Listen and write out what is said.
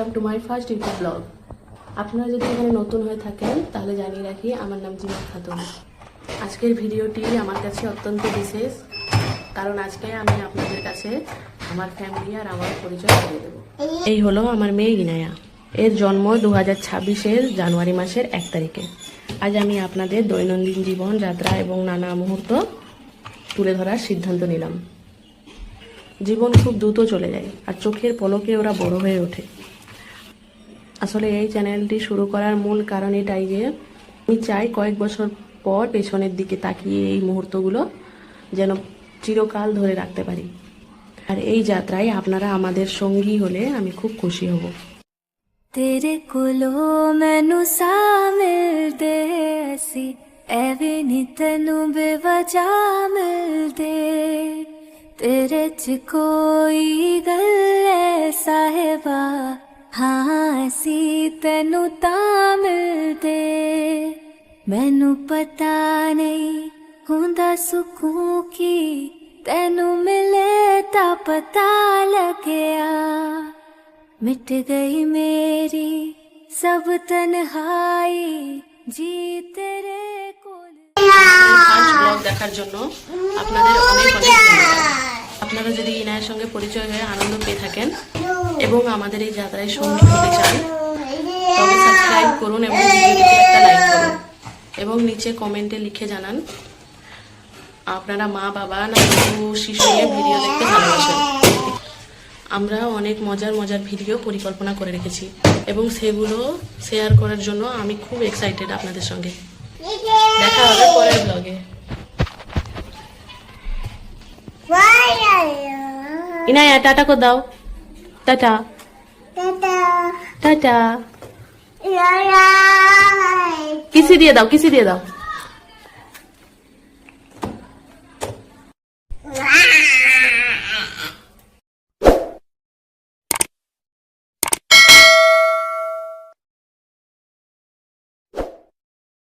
Welcome to my first YouTube blog. আপনারা যদি এখানে নতুন হয়ে থাকেন তাহলে জানিয়ে রাখি, আমার নাম জিনাত খাতুন। আজকের ভিডিওটি আমার কাছে অত্যন্ত বিশেষ, কারণ আজকে আমি আপনাদের কাছে আমার ফ্যামিলি আর আমার পরিচয় করে দেবো। এই হলো আমার মেয়ে ইনায়া। এর জন্ম 2026-এর জানুয়ারি মাসের 1 তারিখে। আজ আমি আপনাদের দৈনন্দিন জীবন যাত্রা এবং নানা মুহূর্ত তুলে ধরার সিদ্ধান্ত নিলাম। জীবন খুব দ্রুত চলে যায় আর চোখের পলকে ওরা বড় হয়ে ওঠে। আসলে এই চ্যানেলটি শুরু করার মূল কারণ এটাই যে আমি চাই কয়েক বছর পর পেছনের দিকে তাকিয়ে এই মুহূর্তগুলো যেন চিরকাল ধরে রাখতে পারি। আর এই যাত্রায় আপনারা আমাদের সঙ্গী হলে আমি খুব খুশি হব। तेरे कोलो मैनू सा मिलदे असी एवे नी तैनू बेवजह मिलदे तेरे च कोई गल है साहिबा हाँ असी तैनू ता मिलदे मैनू पता नहीं हुंदा सुकून की तैनू मिले ता पता लगया मिट गई मेरी सब तन्हाई जी तेरे कोल। ফার্স্ট ব্লগ দেখার জন্য আপনাদের অনেক অনেক ধন্যবাদ। আপনারা যদি ইনায়ের সঙ্গে পরিচয় হয়ে আনন্দ পেয়ে থাকেন এবং আমাদের এই যাত্রায় সঙ্গী হতে চান তবে সাবস্ক্রাইব করুন এবং ভিডিওটিতে একটা লাইক করুন এবং নিচে কমেন্টে লিখে জানান আপনারা মা বাবা না শিশু নিয়ে ভিডিও দেখতে ভালোবাসেন। আমরা অনেক মজার মজার ভিডিও পরিকল্পনা করে রেখেছি এবং সেগুলো শেয়ার করার জন্য আমি খুব এক্সাইটেড আপনাদের সঙ্গে। দেখা হবে পরের ব্লগে। ইনায়া টাটা করে দাও। Tata tata. কিসি দিয়ে দাও, কিসি দিয়ে দাও।